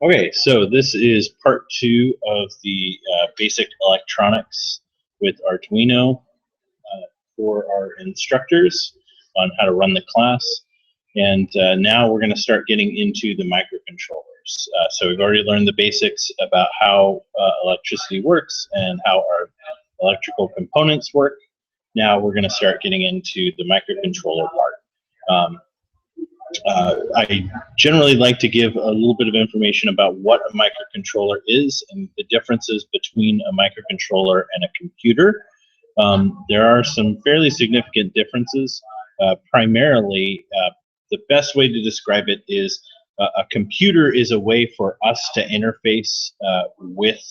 Okay, so this is part 2 of the basic electronics with Arduino for our instructors on how to run the class. And now we're going to start getting into the microcontrollers. So we've already learned the basics about how electricity works and how our electrical components work. Now we're going to start getting into the microcontroller part. I generally like to give a little bit of information about what a microcontroller is and the differences between a microcontroller and a computer. There are some fairly significant differences. Primarily, the best way to describe it is a computer is a way for us to interface with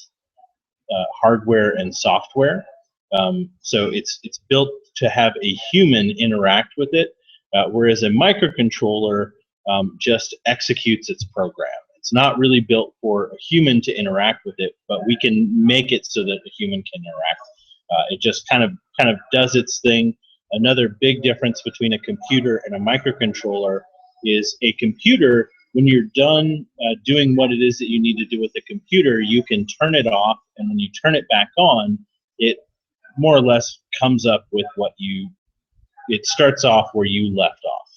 hardware and software. So it's built to have a human interact with it. Whereas a microcontroller just executes its program. It's not really built for a human to interact with it, but we can make it so that a human can interact. It just kind of does its thing. Another big difference between a computer and a microcontroller is a computer, when you're done doing what it is that you need to do with the computer, you can turn it off, and when you turn it back on, it more or less comes up with it starts off where you left off.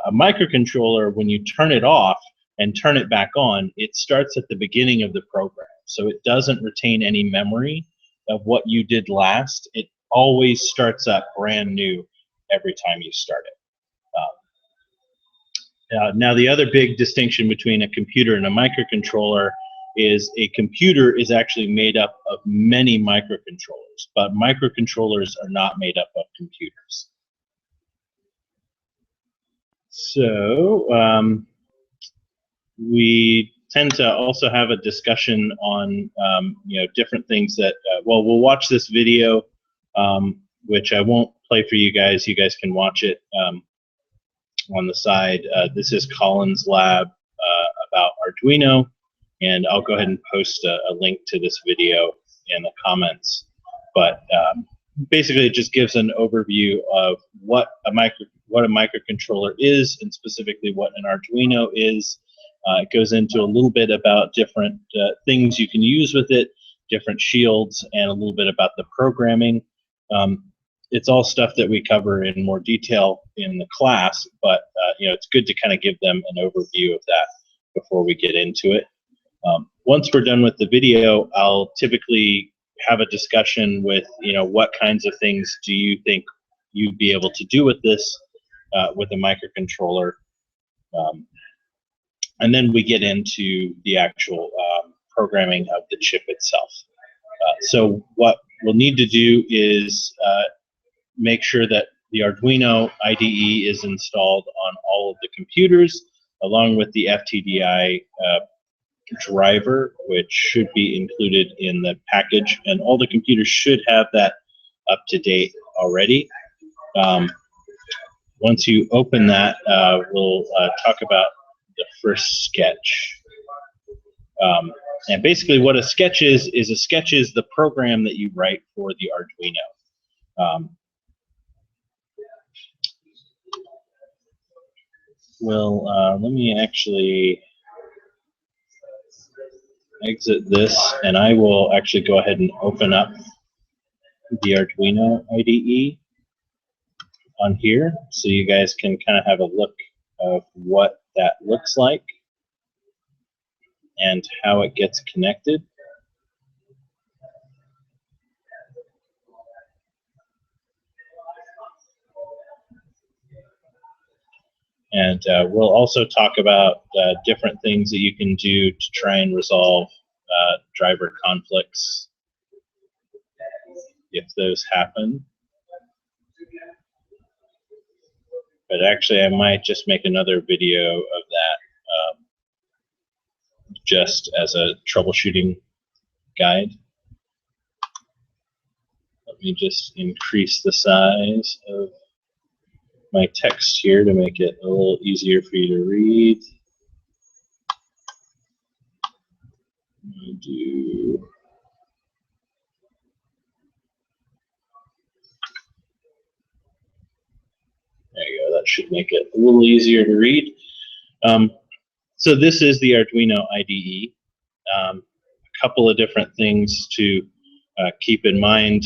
A microcontroller, when you turn it off and turn it back on, it starts at the beginning of the program. So it doesn't retain any memory of what you did last. It always starts up brand new every time you start it. Now the other big distinction between a computer and a microcontroller is a computer is actually made up of many microcontrollers, but microcontrollers are not made up of computers. So we tend to also have a discussion on different things that we'll watch this video, which I won't play for you guys. You guys can watch it on the side. This is Colin's lab about Arduino, and I'll go ahead and post a link to this video in the comments. But basically, it just gives an overview of what a microcontroller is, and specifically what an Arduino is. It goes into a little bit about different things you can use with it, different shields, and a little bit about the programming. It's all stuff that we cover in more detail in the class, but it's good to kind of give them an overview of that before we get into it. Once we're done with the video, I'll typically have a discussion with, what kinds of things do you think you'd be able to do with this, with a microcontroller. And then we get into the actual programming of the chip itself. So what we'll need to do is make sure that the Arduino IDE is installed on all of the computers, along with the FTDI driver, which should be included in the package, and all the computers should have that up to date already. Once you open that, we'll talk about the first sketch. And basically what a sketch is the program that you write for the Arduino. Let me actually exit this, and I will actually go ahead and open up the Arduino IDE on here, so you guys can kind of have a look of what that looks like and how it gets connected. And we'll also talk about different things that you can do to try and resolve driver conflicts if those happen. But actually, I might just make another video of that just as a troubleshooting guide. Let me just increase the size of my text here to make it a little easier for you to read. There you go. That should make it a little easier to read. So this is the Arduino IDE. A couple of different things to keep in mind.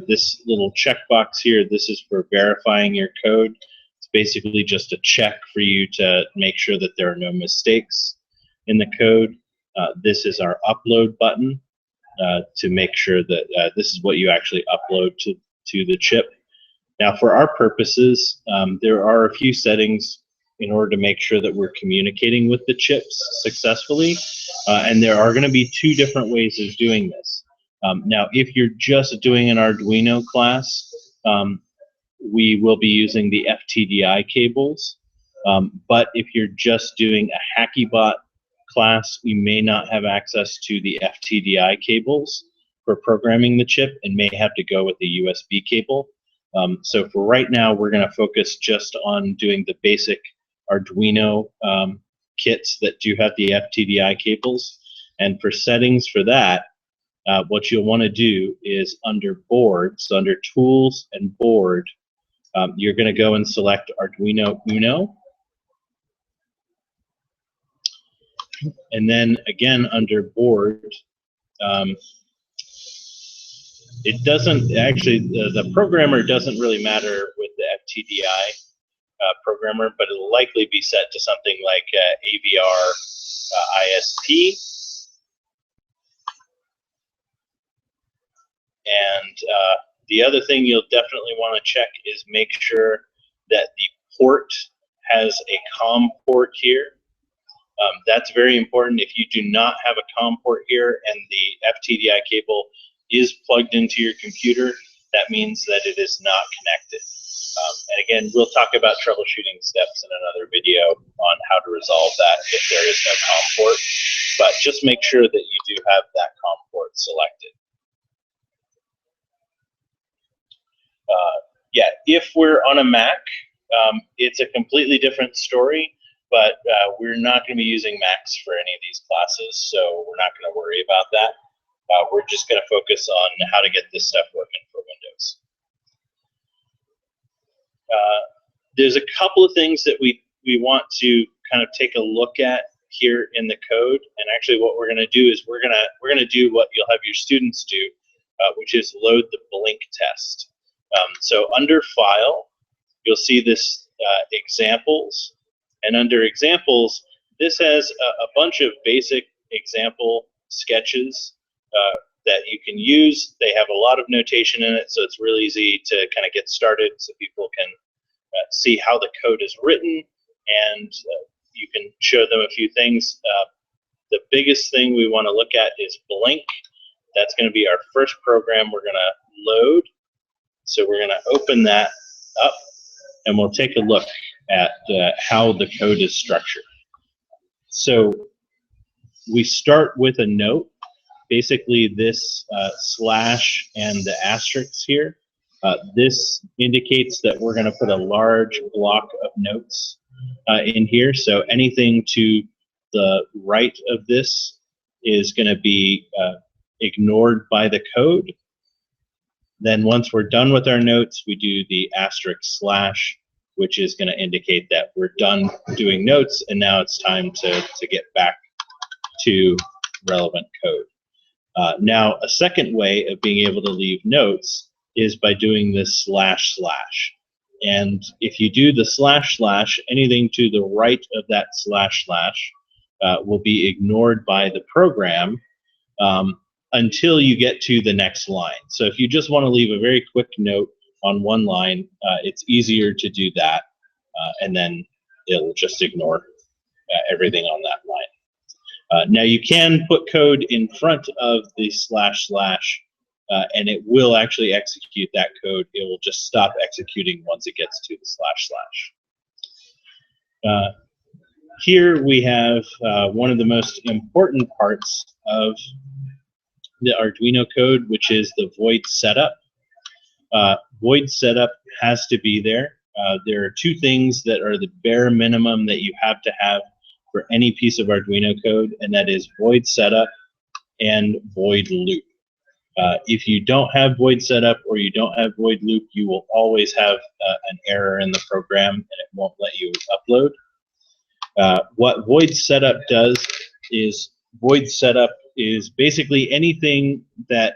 This little checkbox here, this is for verifying your code. It's basically just a check for you to make sure that there are no mistakes in the code. This is our upload button to make sure that this is what you actually upload to the chip. Now for our purposes, there are a few settings in order to make sure that we're communicating with the chips successfully. And there are going to be two different ways of doing this. Now, if you're just doing an Arduino class, we will be using the FTDI cables. But if you're just doing a HackyBot class, we may not have access to the FTDI cables for programming the chip and may have to go with the USB cable. So for right now, we're going to focus just on doing the basic Arduino kits that do have the FTDI cables. And for settings for that, what you'll want to do is under board, so under tools and board, you're going to go and select Arduino Uno. And then again under board, it doesn't actually, the programmer doesn't really matter with the FTDI programmer, but it'll likely be set to something like AVR ISP. And the other thing you'll definitely want to check is make sure that the port has a COM port here. That's very important. If you do not have a COM port here and the FTDI cable is plugged into your computer, that means that it is not connected. And again, we'll talk about troubleshooting steps in another video on how to resolve that if there is no COM port. But just make sure that you do have that COM port selected. Yeah, if we're on a Mac, it's a completely different story, but we're not going to be using Macs for any of these classes, so we're not going to worry about that. We're just going to focus on how to get this stuff working for Windows. There's a couple of things that we want to kind of take a look at here in the code, and actually what we're going to do is we're going to do what you'll have your students do, which is load the blink test. So under File, you'll see this examples, and under examples, this has a bunch of basic example sketches that you can use. They have a lot of notation in it, so it's really easy to kind of get started so people can see how the code is written, and you can show them a few things. The biggest thing we want to look at is blink. That's going to be our first program we're going to load. So we're going to open that up, and we'll take a look at how the code is structured. So we start with a note. Basically, this slash and the asterisks here, this indicates that we're going to put a large block of notes in here. So anything to the right of this is going to be ignored by the code. Then once we're done with our notes, we do the asterisk slash, which is going to indicate that we're done doing notes, and now it's time to get back to relevant code. Now, a second way of being able to leave notes is by doing this slash slash. And if you do the slash slash, anything to the right of that slash slash will be ignored by the program until you get to the next line. So if you just want to leave a very quick note on one line, it's easier to do that, and then it'll just ignore everything on that line. Now you can put code in front of the slash slash, and it will actually execute that code. It will just stop executing once it gets to the slash slash. Here we have one of the most important parts of the Arduino code, which is the void setup. Void setup has to be there. There are two things that are the bare minimum that you have to have for any piece of Arduino code, and that is void setup and void loop. If you don't have void setup or you don't have void loop, you will always have an error in the program, and it won't let you upload. What void setup does is void setup is basically anything that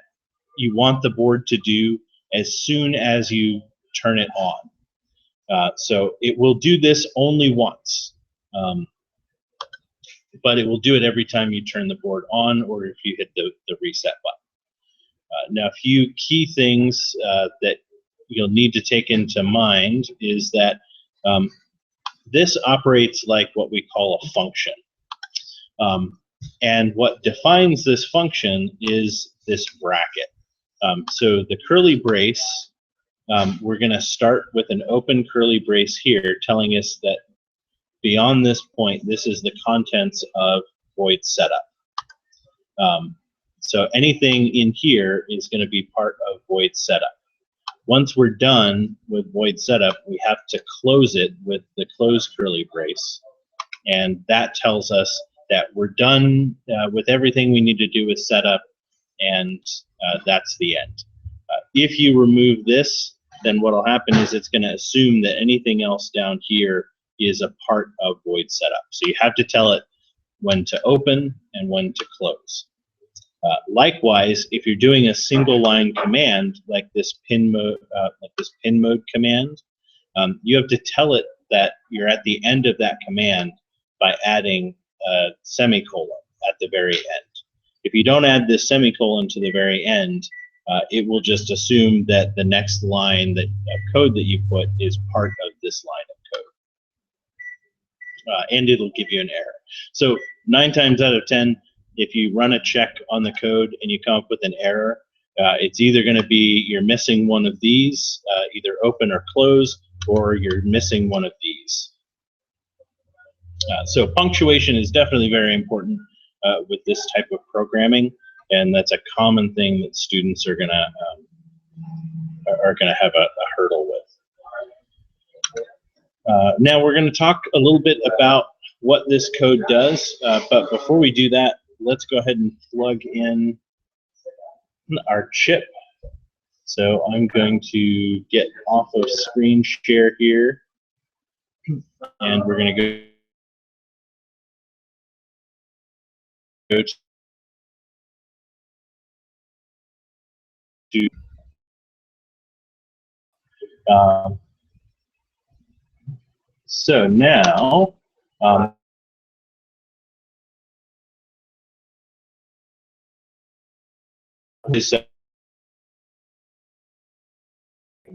you want the board to do as soon as you turn it on. So it will do this only once, but it will do it every time you turn the board on or if you hit the reset button. Now, a few key things that you'll need to take into mind is that this operates like what we call a function. And what defines this function is this bracket. So the curly brace, we're going to start with an open curly brace here telling us that beyond this point, this is the contents of void setup. So anything in here is going to be part of void setup. Once we're done with void setup, we have to close it with the closed curly brace. And that tells us that we're done with everything we need to do with setup, and that's the end. If you remove this, then what will happen is it's going to assume that anything else down here is a part of void setup. So you have to tell it when to open and when to close. Likewise, if you're doing a single line command like this pin mode command, you have to tell it that you're at the end of that command by adding a semicolon at the very end. If you don't add this semicolon to the very end, it will just assume that the next line of code that you put is part of this line of code. And it'll give you an error. So 9 times out of 10, if you run a check on the code and you come up with an error, it's either going to be you're missing one of these, either open or close, or you're missing one of these. So punctuation is definitely very important with this type of programming, and that's a common thing that students are gonna have a hurdle with. Now we're going to talk a little bit about what this code does, but before we do that, let's go ahead and plug in our chip. So I'm going to get off of screen share here, and we're going to go to so now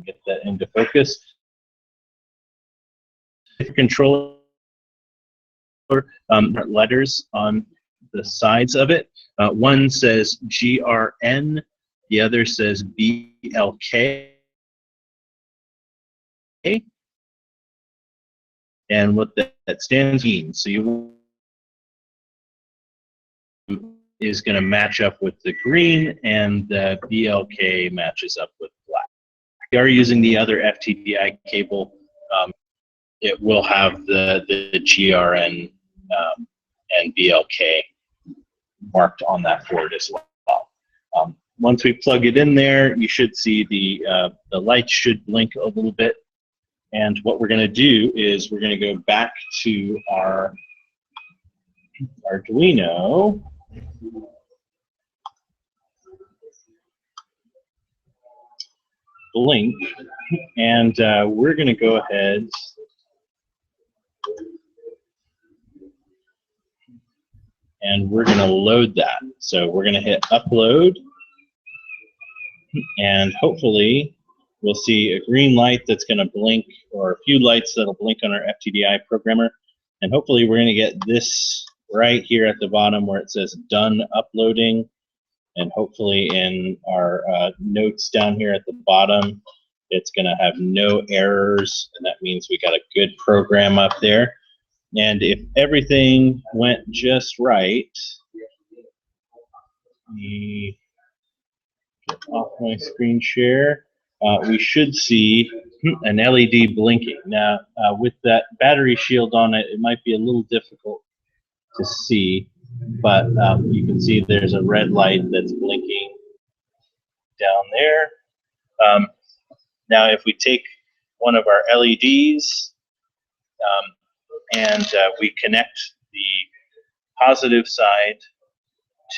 get that into focus. Controller letters on the sides of it. One says GRN, the other says BLK. And what that stands means. So you is going to match up with the green, and the BLK matches up with black. If you are using the other FTDI cable, it will have the GRN and BLK marked on that board as well. Once we plug it in there, you should see the lights should blink a little bit. And what we're going to do is we're going to go back to our Arduino. Blink, and we're going to go ahead and we're going to load that. So we're going to hit upload, and hopefully we'll see a green light that's going to blink, or a few lights that'll blink on our FTDI programmer, and hopefully we're going to get this right here at the bottom where it says done uploading. And hopefully in our notes down here at the bottom, it's going to have no errors, and that means we got a good program up there. And if everything went just right, let me get off my screen share, we should see an LED blinking. Now, with that battery shield on it, it might be a little difficult to see, but you can see there's a red light that's blinking down there. Now if we take one of our LEDs and we connect the positive side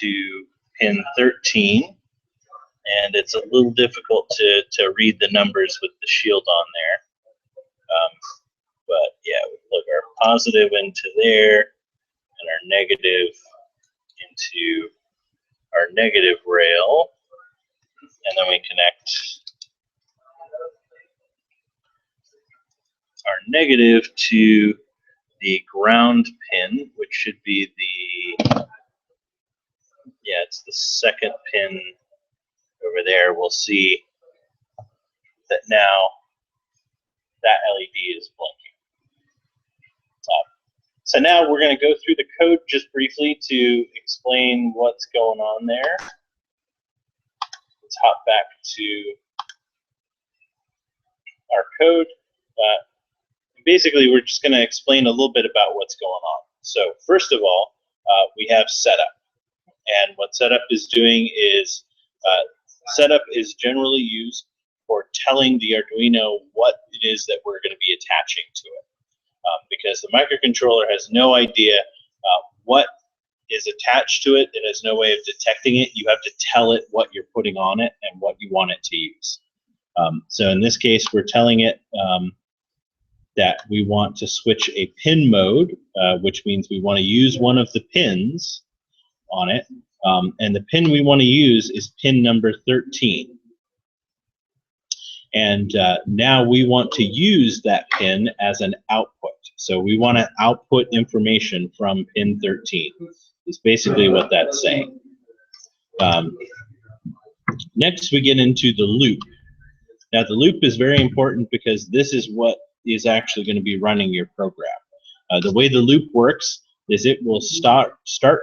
to pin 13, and it's a little difficult to read the numbers with the shield on there. But yeah, we plug our positive into there and our negative into our negative rail, and then we connect our negative to the ground pin, which should be the, yeah, it's the second pin over there. We'll see that now that LED is blinking. So now we're going to go through the code just briefly to explain what's going on there. Let's hop back to our code. Basically, we're just going to explain a little bit about what's going on. So first of all, we have setup. And what setup is doing is, setup is generally used for telling the Arduino what it is that we're going to be attaching to it. Because the microcontroller has no idea what is attached to it. It has no way of detecting it. You have to tell it what you're putting on it and what you want it to use. So in this case, we're telling it that we want to switch a pin mode, which means we want to use one of the pins on it. And the pin we want to use is pin number 13. And now we want to use that pin as an output. So we want to output information from pin 13 is basically what that's saying. Next, we get into the loop. Now, the loop is very important because this is what is actually going to be running your program. The way the loop works is it will start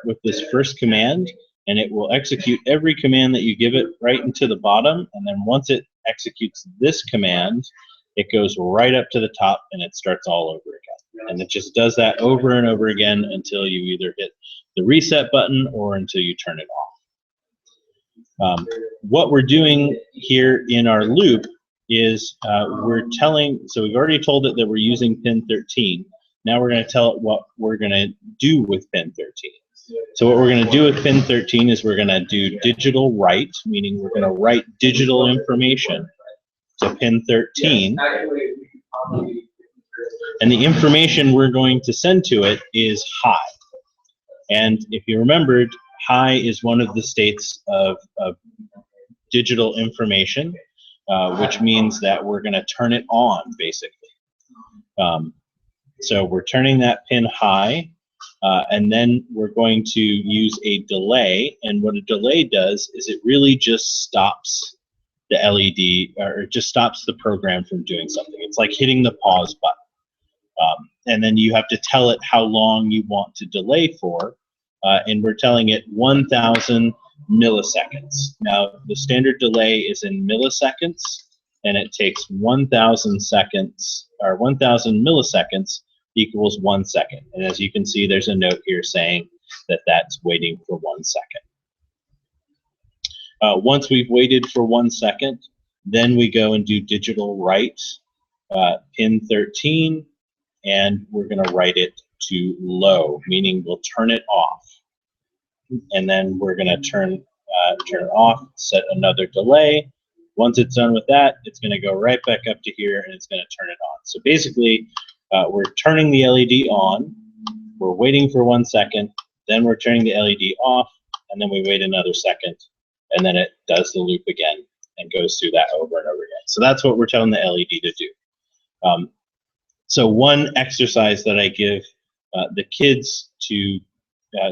with this first command, and it will execute every command that you give it right into the bottom, and then once it executes this command, it goes right up to the top and it starts all over again. And it just does that over and over again until you either hit the reset button or until you turn it off. What we're doing here in our loop is we're telling, so we've already told it that we're using pin 13. Now we're going to tell it what we're going to do with pin 13. So what we're going to do with pin 13 is we're going to do digital write, meaning we're going to write digital information to pin 13. And the information we're going to send to it is high. And if you remembered, high is one of the states of digital information, which means that we're going to turn it on, basically. So we're turning that pin high. And then we're going to use a delay, and what a delay does is it really just stops the LED, or it just stops the program from doing something. It's like hitting the pause button. And then you have to tell it how long you want to delay for, and we're telling it 1,000 milliseconds. Now, the standard delay is in milliseconds, and it takes 1,000 seconds, or 1,000 milliseconds equals 1 second. And as you can see, there's a note here saying that that's waiting for 1 second. Once we've waited for 1 second, then we go and do digital write pin 13, and we're going to write it to low, meaning we'll turn it off. And then we're going to turn it off, set another delay. Once it's done with that, it's going to go right back up to here, and it's going to turn it on. So basically, we're turning the LED on, we're waiting for 1 second, then we're turning the LED off, and then we wait another second, and then it does the loop again and goes through that over and over again. So that's what we're telling the LED to do. So one exercise that I give the kids to,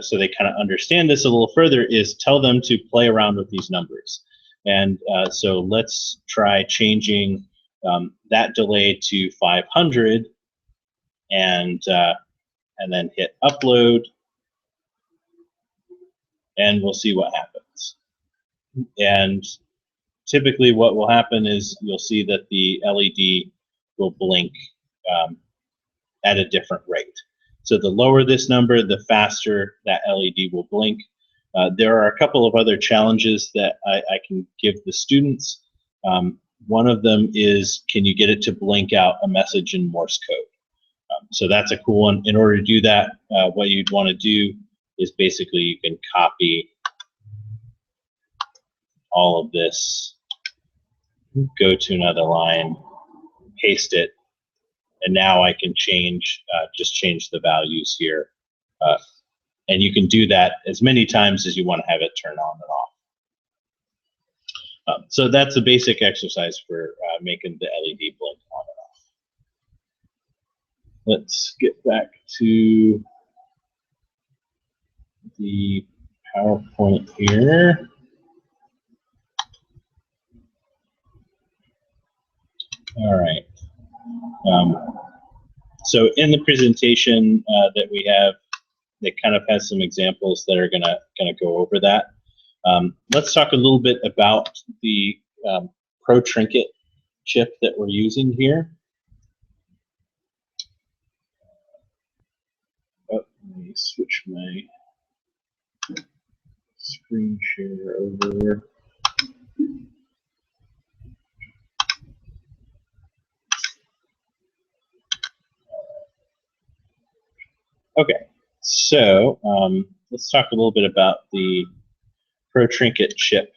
so they kind of understand this a little further, is tell them to play around with these numbers. And so let's try changing that delay to 500, and then hit upload, and we'll see what happens. And typically what will happen is you'll see that the LED will blink at a different rate. So the lower this number, the faster that LED will blink. There are a couple of other challenges that I can give the students. One of them is, can you get it to blink out a message in Morse code? So that's a cool one. In order to do that, what you'd want to do is basically you can copy all of this, go to another line, paste it, and now I can change, just change the values here. And you can do that as many times as you want to have it turn on and off. So that's a basic exercise for making the LED blink on and off. Let's get back to the PowerPoint here. All right. So in the presentation that we have, it kind of has some examples that are gonna go over that. Let's talk a little bit about the Pro Trinket chip that we're using here. Oh, let me switch my screen share over. Okay, so let's talk a little bit about the Pro Trinket chip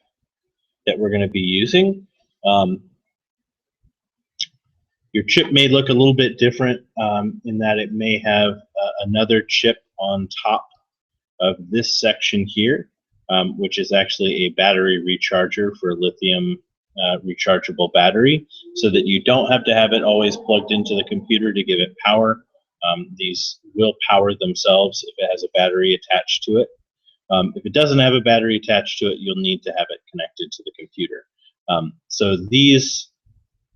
that we're going to be using. Your chip may look a little bit different in that it may have another chip on top of this section here, which is actually a battery recharger for lithium rechargeable battery, so that you don't have to have it always plugged into the computer to give it power. These will power themselves if it has a battery attached to it. If it doesn't have a battery attached to it, you'll need to have it connected to the computer. So these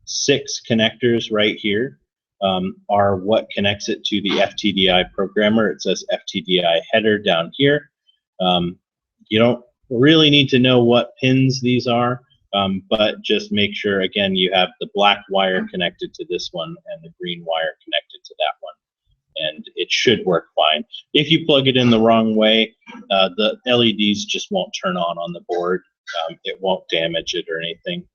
6 connectors right here are what connects it to the FTDI programmer. It says FTDI header down here. You don't really need to know what pins these are, but just make sure, again, you have the black wire connected to this one and the green wire connected to that one, and it should work fine. If you plug it in the wrong way, the LEDs just won't turn on the board. It won't damage it or anything.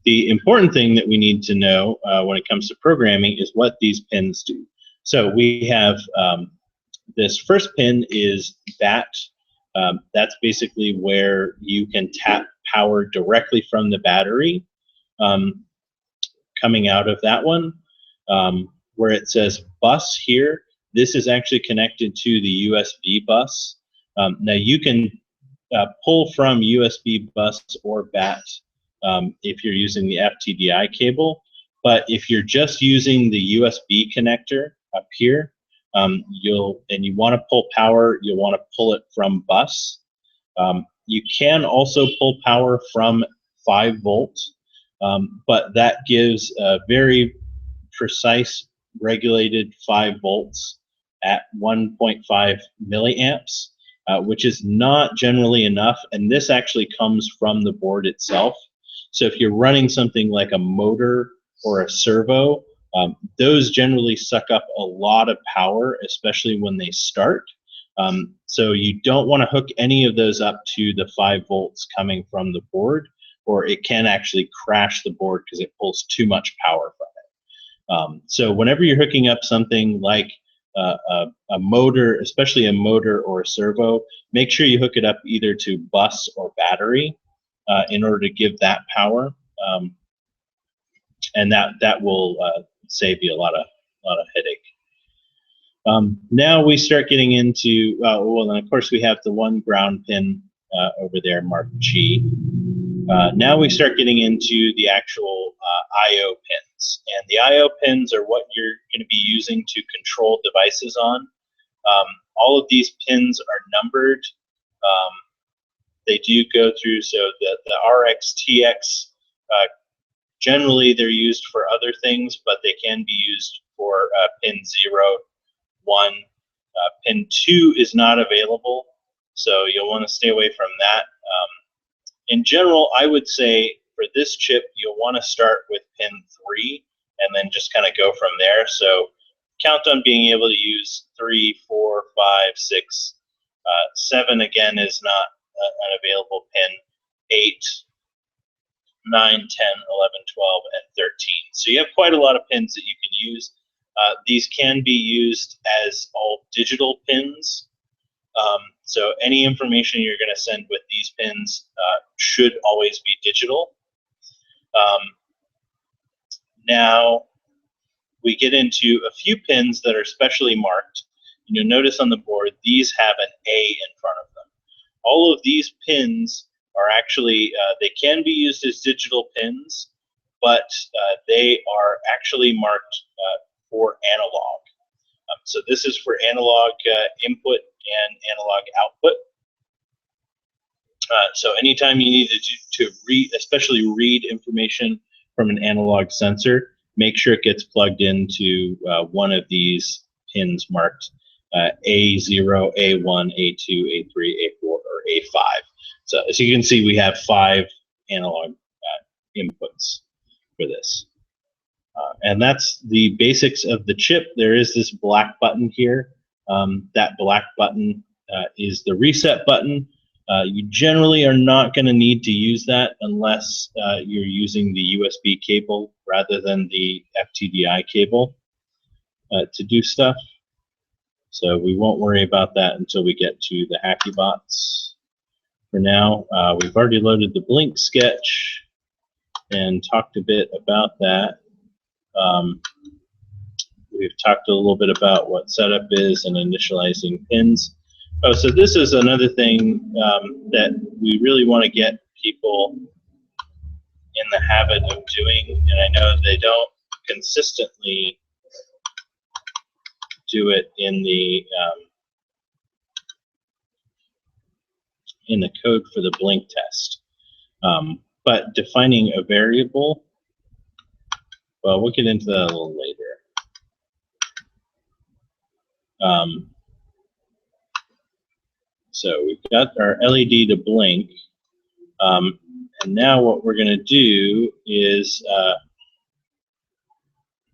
The important thing that we need to know when it comes to programming is what these pins do. So we have this first pin is BAT. That's basically where you can tap power directly from the battery coming out of that one. Where it says bus here, this is actually connected to the USB bus. Now you can pull from USB bus or BAT if you're using the FTDI cable, but if you're just using the USB connector up here, and you want to pull power, you'll want to pull it from bus. You can also pull power from 5 volts, but that gives a very precise regulated 5 volts at 1.5 milliamps, which is not generally enough, and this actually comes from the board itself. So if you're running something like a motor or a servo, those generally suck up a lot of power, especially when they start. So you don't want to hook any of those up to the 5 volts coming from the board, or it can actually crash the board because it pulls too much power from it. So whenever you're hooking up something like a motor, especially a motor or a servo, make sure you hook it up either to bus or battery in order to give that power, and that will save you a lot of headache. Now we start getting into well, and of course we have the one ground pin over there marked G. Now we start getting into the actual I/O pins, and the I/O pins are what you're going to be using to control devices on. All of these pins are numbered. They do go through, so the RX, TX, generally they're used for other things, but they can be used for pin 0, 1. Pin 2 is not available, so you'll want to stay away from that. In general, I would say for this chip, you'll want to start with pin 3 and then just kind of go from there. So count on being able to use 3, 4, 5, 6. 7 again is not an available pin. 8, 9, 10, 11, 12, and 13. So you have quite a lot of pins that you can use. These can be used as all digital pins. So any information you're going to send with these pins should always be digital. Now we get into a few pins that are specially marked. You'll notice on the board these have an A in front of them. All of these pins are actually, they can be used as digital pins, but they are actually marked for analog. So this is for analog input and analog output. So anytime you need to read, especially read information from an analog sensor, make sure it gets plugged into one of these pins marked A0, A1, A2, A3, A4, or A5. So as you can see, we have 5 analog inputs for this. And that's the basics of the chip. There is this black button here. That black button is the reset button. You generally are not going to need to use that unless you're using the USB cable rather than the FTDI cable to do stuff. So we won't worry about that until we get to the HackyBots. For now, we've already loaded the Blink sketch and talked a bit about that. We've talked a little bit about what setup is and initializing pins. Oh, so this is another thing that we really want to get people in the habit of doing, and I know they don't consistently do it in the code for the Blink test. But defining a variable, well, we'll get into that a little later. So we've got our LED to blink, and now what we're going to do is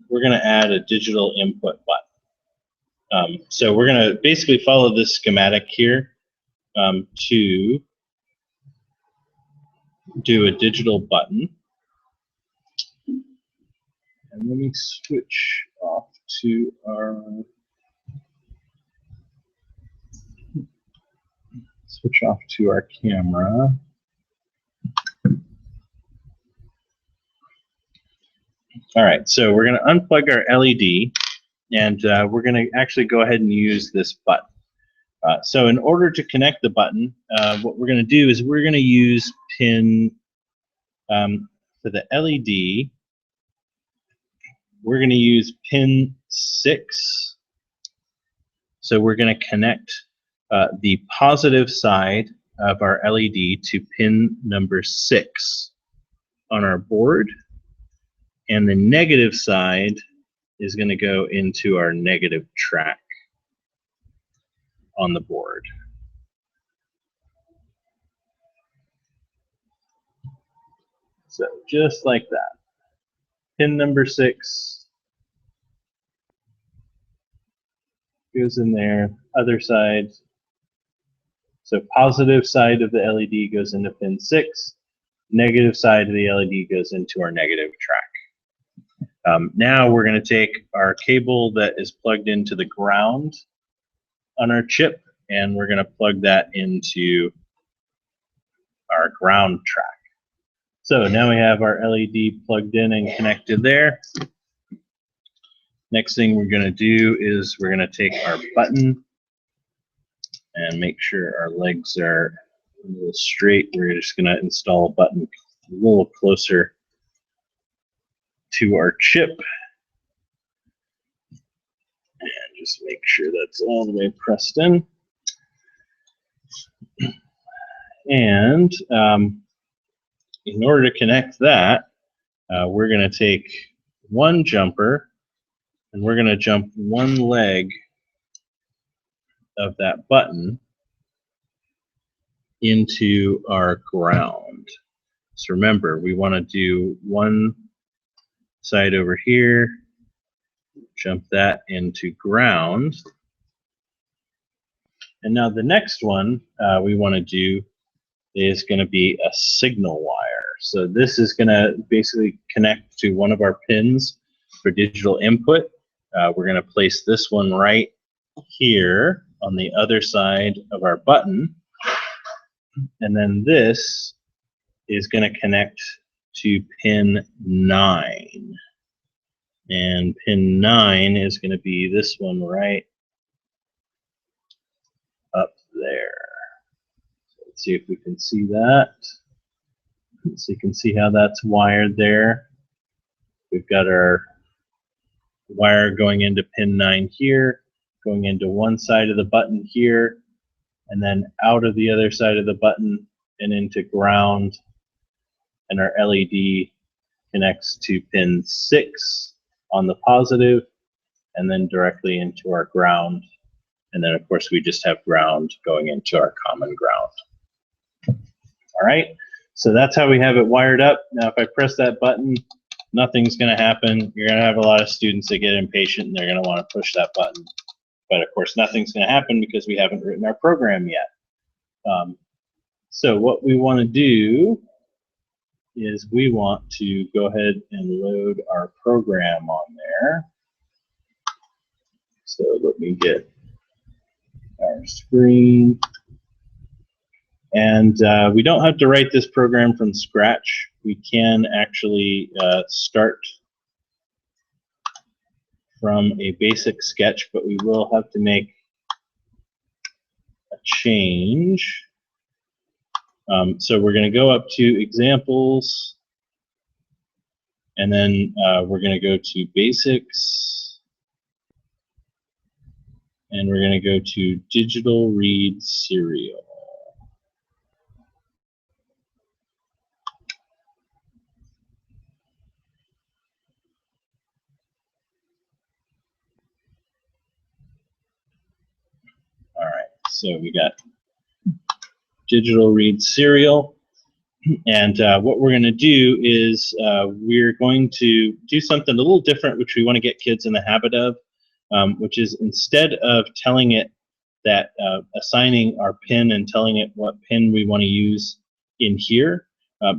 we're going to add a digital input button. So we're going to basically follow this schematic here to do a digital button. And let me switch off to our camera. All right, so we're going to unplug our LED, and we're going to actually go ahead and use this button. So in order to connect the button, what we're going to do is we're going to use pin, for the LED, we're going to use pin 6. So we're going to connect the positive side of our LED to pin number 6 on our board, and the negative side is going to go into our negative track on the board. So just like that. Pin number 6 goes in there, other side. So positive side of the LED goes into pin 6, negative side of the LED goes into our negative track. Now we're going to take our cable that is plugged into the ground on our chip, and we're going to plug that into our ground track. So now we have our LED plugged in and connected there. Next thing we're going to do is we're going to take our button and make sure our legs are a little straight. We're just going to install a button a little closer to our chip. And just make sure that's all the way pressed in. And in order to connect that, we're going to take one jumper and we're going to jump one leg of that button into our ground. So remember, we want to do one side over here, jump that into ground. And now the next one we want to do is going to be a signal wire. So this is going to basically connect to one of our pins for digital input. We're going to place this one right here on the other side of our button. And then this is going to connect to pin 9. And pin 9 is going to be this one right up there. So let's see if we can see that. So you can see how that's wired there. We've got our wire going into pin 9 here, going into one side of the button here, and then out of the other side of the button and into ground. And our LED connects to pin 6 on the positive, and then directly into our ground. And then, of course, we just have ground going into our common ground. All right, so that's how we have it wired up. Now, if I press that button, nothing's going to happen. You're going to have a lot of students that get impatient, and they're going to want to push that button. But, of course, nothing's going to happen because we haven't written our program yet. So what we want to do is we want to go ahead and load our program on there. So let me get our screen. And we don't have to write this program from scratch. We can actually start from a basic sketch, but we will have to make a change. So we're going to go up to examples, and then we're going to go to basics, and we're going to go to digital read serial. All right, so we got digital read serial, and what we're going to do is we're going to do something a little different, which we want to get kids in the habit of, which is instead of telling it that assigning our pin and telling it what pin we want to use in here,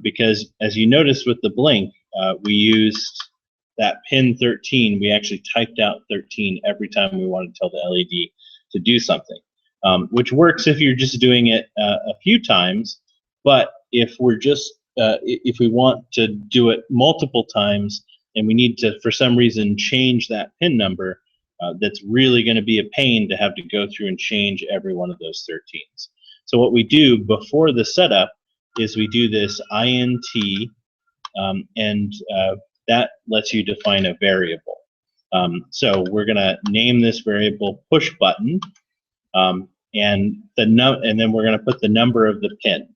because as you notice with the blink, we used that pin 13. We actually typed out 13 every time we want to tell the LED to do something. Which works if you're just doing it a few times, but if we're just if we want to do it multiple times and we need to, for some reason, change that pin number, that's really going to be a pain to have to go through and change every one of those 13s. So what we do before the setup is we do this int, and that lets you define a variable. So we're going to name this variable push button. And then we're going to put the number of the pin.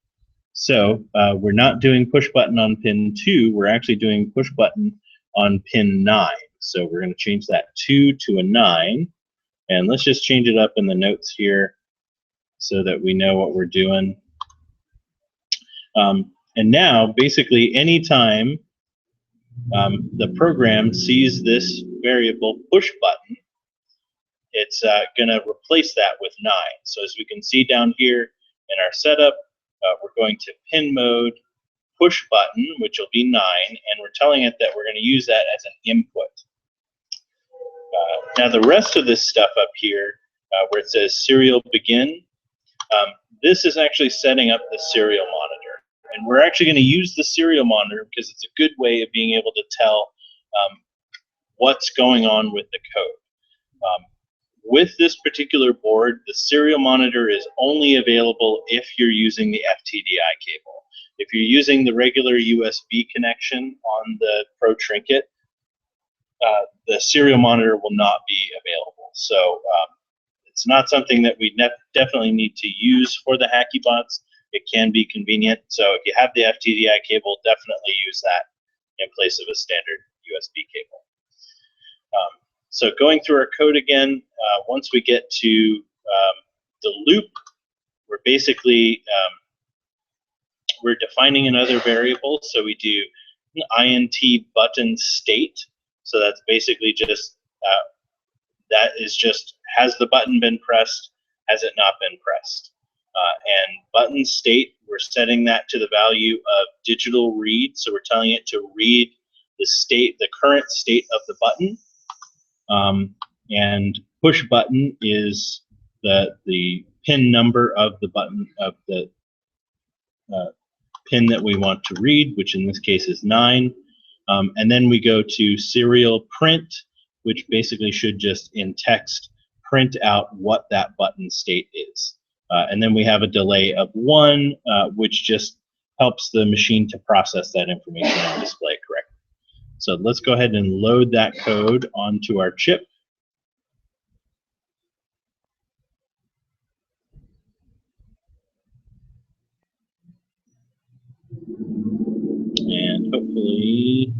So we're not doing push button on pin 2. We're actually doing push button on pin 9. So we're going to change that 2 to a 9. And let's just change it up in the notes here so that we know what we're doing. And now, basically, anytime the program sees this variable push button, it's going to replace that with 9. So as we can see down here in our setup, we're going to pin mode push button, which will be 9, and we're telling it that we're going to use that as an input. Now the rest of this stuff up here, where it says serial begin, this is actually setting up the serial monitor. And we're actually going to use the serial monitor because it's a good way of being able to tell what's going on with the code. With this particular board, the serial monitor is only available if you're using the FTDI cable. If you're using the regular USB connection on the Pro Trinket, the serial monitor will not be available. So it's not something that we definitely need to use for the HackyBots. It can be convenient. So if you have the FTDI cable, definitely use that in place of a standard USB cable. So going through our code again, once we get to the loop, we're basically we're defining another variable. So we do int button state. So that's basically just that is just, has the button been pressed? Has it not been pressed? And button state, we're setting that to the value of digital read. So we're telling it to read the current state of the button. And push button is the pin number of the button of the pin that we want to read, which in this case is 9. And then we go to serial print, which basically should just in text print out what that button state is. And then we have a delay of 1, which just helps the machine to process that information and display it correctly. So let's go ahead and load that code onto our chip. And hopefully,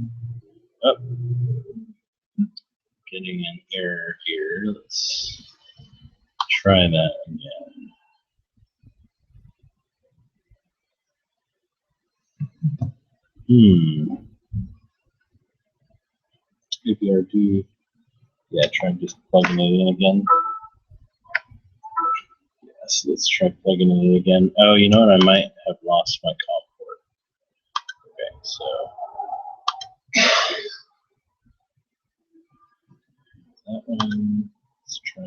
getting an error here. Let's try that again. If you are to, yeah, try just plugging it in again. Yes, let's try plugging it in again. Oh, you know what? I might have lost my COM port. Okay, so that one. Let's try.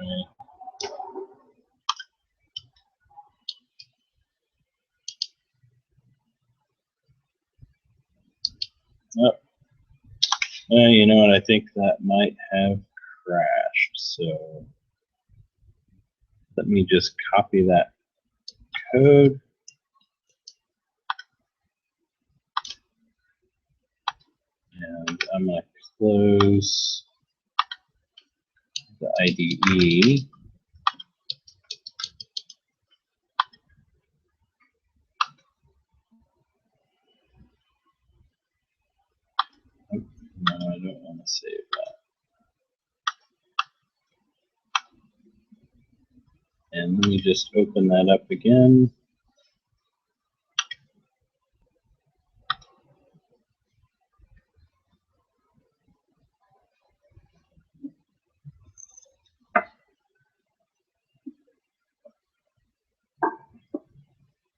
Oh. You know what? I think that might have crashed. So let me just copy that code. And I'm going to close the IDE. No, I don't want to save that. And let me just open that up again. All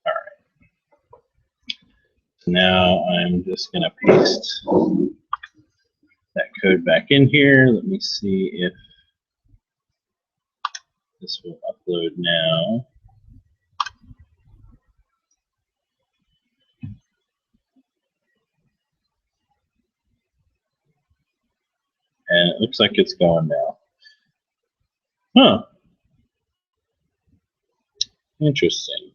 right. Now I'm just going to paste that code back in here. Let me see if this will upload now. And it looks like it's going now. Huh. Interesting.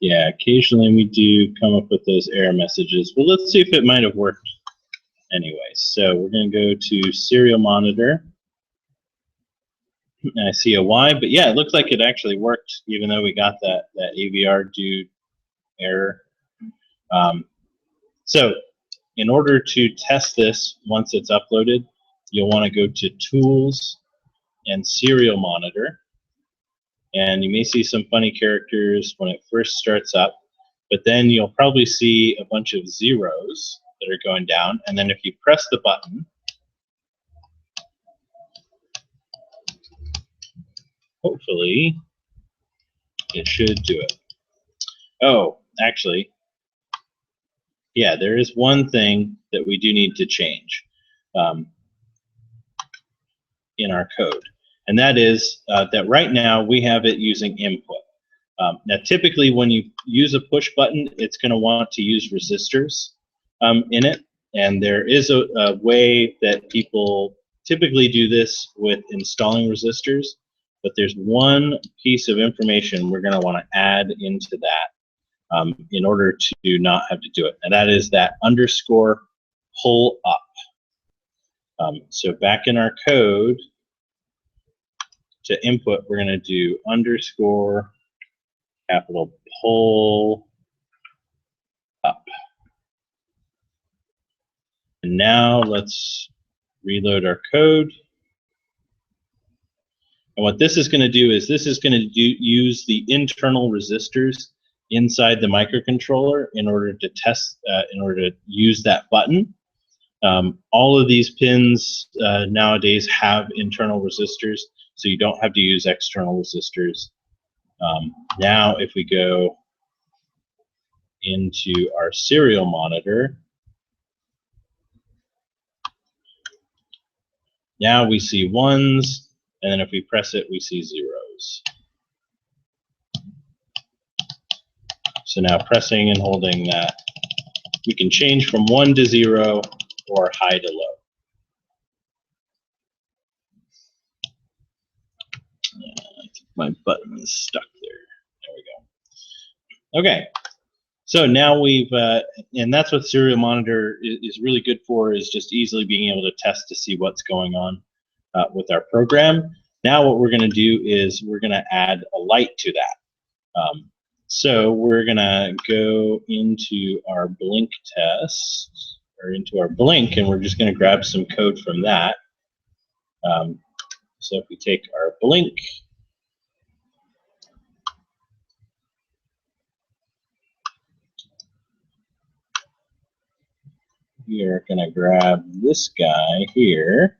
Yeah, occasionally we do come up with those error messages. Well, let's see if it might have worked anyway. So we're going to go to serial monitor. And I see a Y, but yeah, it looks like it actually worked, even though we got that AVR dude error. So in order to test this once it's uploaded, you'll want to go to Tools and Serial Monitor. And you may see some funny characters when it first starts up, but then you'll probably see a bunch of zeros that are going down. And then if you press the button, hopefully it should do it. Oh, actually, yeah, there is one thing that we do need to change in our code. And that is that right now we have it using input. Now, typically when you use a push button, it's going to want to use resistors in it. And there is a way that people typically do this with installing resistors. But there's one piece of information we're going to want to add into that in order to not have to do it. And that is that underscore pull up. So back in our code, to input, we're going to do underscore capital pull up. And now let's reload our code. And what this is going to do is this is going to use the internal resistors inside the microcontroller in order to test, in order to use that button. All of these pins nowadays have internal resistors, so you don't have to use external resistors. Now if we go into our serial monitor, now we see ones, and then if we press it, we see zeros. So now pressing and holding that, we can change from 1 to 0 or high to low. I think my button is stuck there. There we go. Okay, so now we've, and that's what serial monitor is really good for, is just easily being able to test to see what's going on with our program. Now what we're going to do is we're going to add a light to that. So we're going to go into our blink test, or into our blink, and we're just going to grab some code from that. So if we take our blink, we are going to grab this guy here,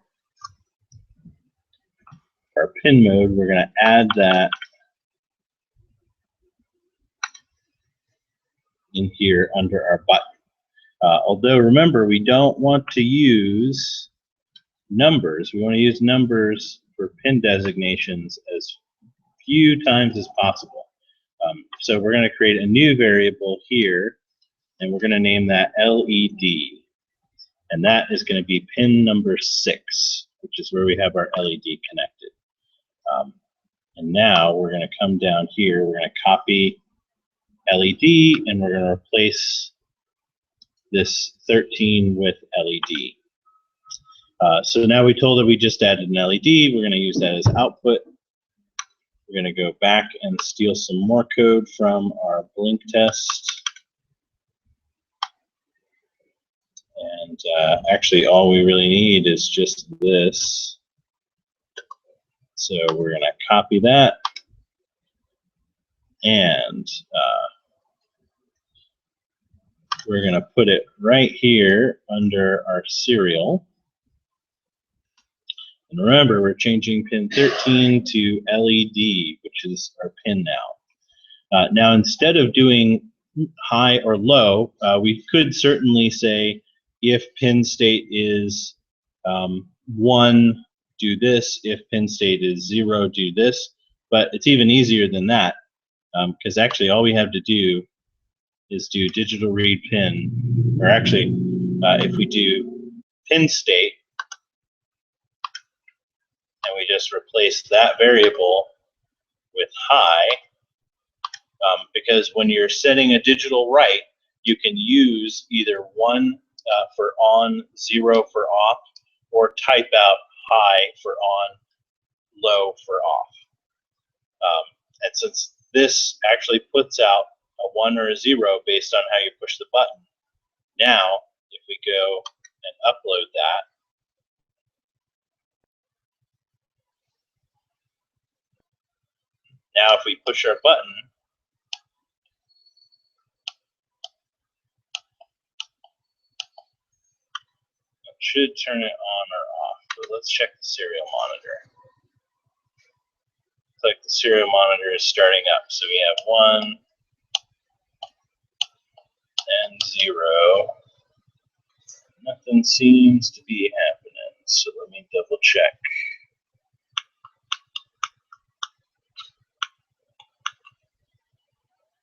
our pin mode. We're going to add that in here under our button. Although remember, we don't want to use numbers. We want to use numbers for pin designations as few times as possible. So we're going to create a new variable here, and we're going to name that LED. And that is going to be pin number 6, which is where we have our LED connected. And now we're going to come down here, we're going to copy LED, and we're going to replace this 13 with LED. So now we told it we just added an LED. We're going to use that as output. We're going to go back and steal some more code from our blink test. And actually, all we really need is just this. So we're going to copy that. And we're going to put it right here under our serial. And remember, we're changing pin 13 to LED, which is our pin now. Now, instead of doing high or low, we could certainly say if pin state is 1, do this. If pin state is 0, do this. But it's even easier than that, because actually all we have to do is do digital read pin, or actually, if we do pin state, and we just replace that variable with high, because when you're setting a digital write, you can use either 1 for on, 0 for off, or type out high for on, low for off. And since this actually puts out a 1 or a 0 based on how you push the button, now if we go and upload that, now if we push our button, it should turn it on or off. But let's check the serial monitor. Looks like the serial monitor is starting up. So we have 1 and 0. Nothing seems to be happening. So let me double check.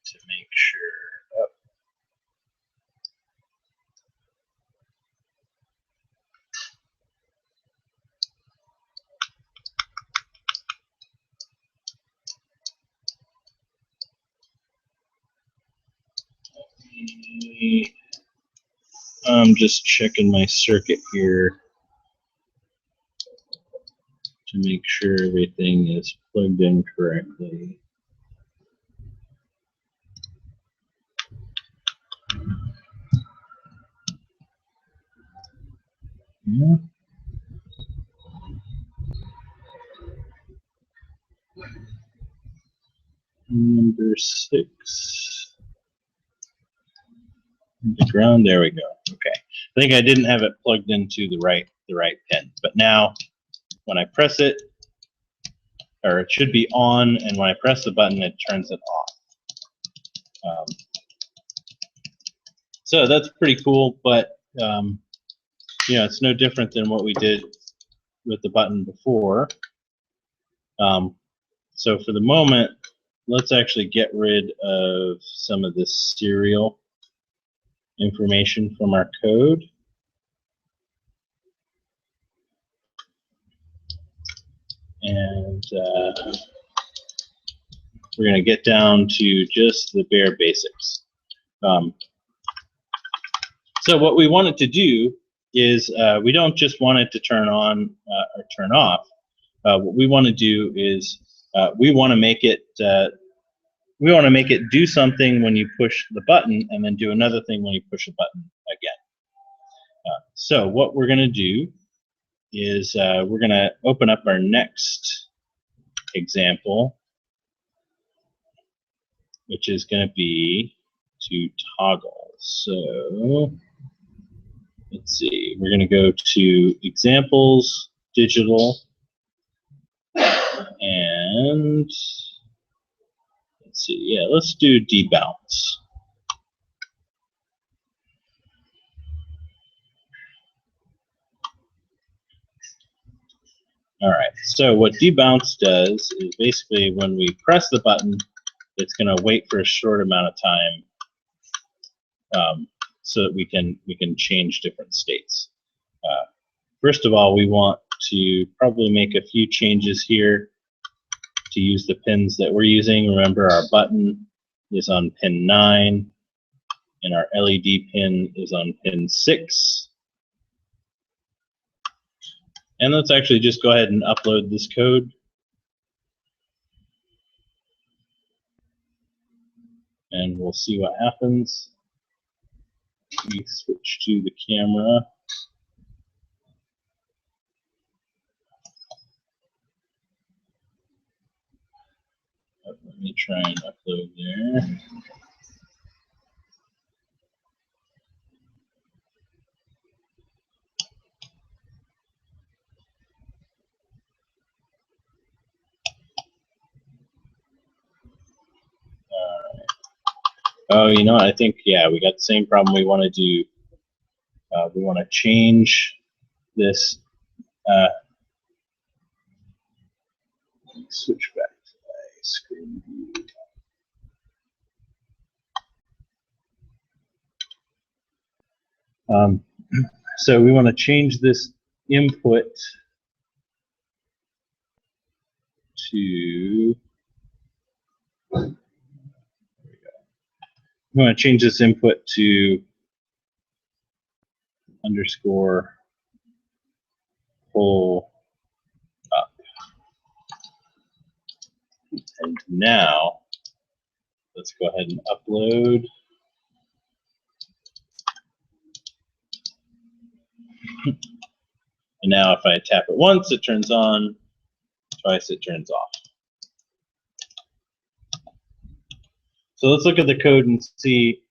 To make sure. Oh. I'm just checking my circuit here to make sure everything is plugged in correctly. Yeah. Number 6. The ground, there we go. Okay. I think I didn't have it plugged into the right pin, but now when I press it, or it should be on, and when I press the button, it turns it off. So that's pretty cool, but you know, it's no different than what we did with the button before. So for the moment, let's actually get rid of some of this serial information from our code. And we're going to get down to just the bare basics. So what we want it to do is we don't just want it to turn on or turn off. What we want to do is we want to make it do something when you push the button, and then do another thing when you push the button again. So what we're going to do is we're going to open up our next example, which is going to be to toggle. So let's see, we're going to go to examples, digital, and let's see, yeah, let's do debounce. All right, so what debounce does is basically when we press the button, it's going to wait for a short amount of time so that we can change different states. First of all, we want to probably make a few changes here to use the pins that we're using. Remember, our button is on pin 9, and our LED pin is on pin 6. And let's actually just go ahead and upload this code. And we'll see what happens. We switch to the camera. Let me try and upload there. Oh, you know what? I think, yeah, we got the same problem. We want to do, we want to change this, switch back to my screen view. So we want to change this input to, we want to change this input to underscore pull up. And now, let's go ahead and upload. And now if I tap it once, it turns on. Twice, it turns off. So let's look at the code and see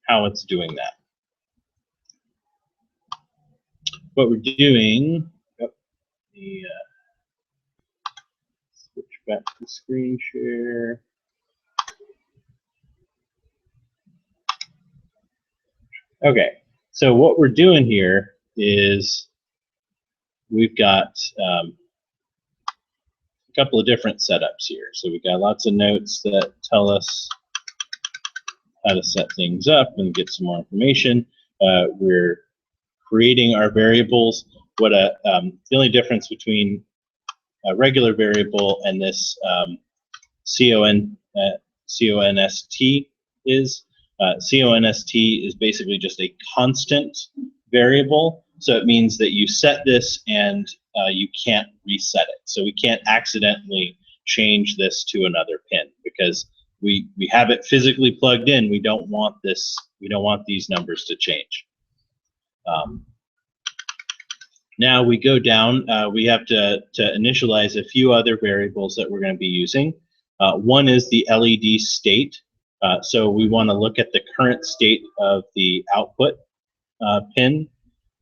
how it's doing that. What we're doing, switch back to screen share. Okay, so what we're doing here is we've got a couple of different setups here. So we've got lots of notes that tell us how to set things up and get some more information. We're creating our variables. The only difference between a regular variable and this const is const is basically just a constant variable. So it means that you set this and you can't reset it. So we can't accidentally change this to another pin because we have it physically plugged in. We don't want this. We don't want these numbers to change. Now we go down. We have to initialize a few other variables that we're going to be using. One is the LED state. So we want to look at the current state of the output pin.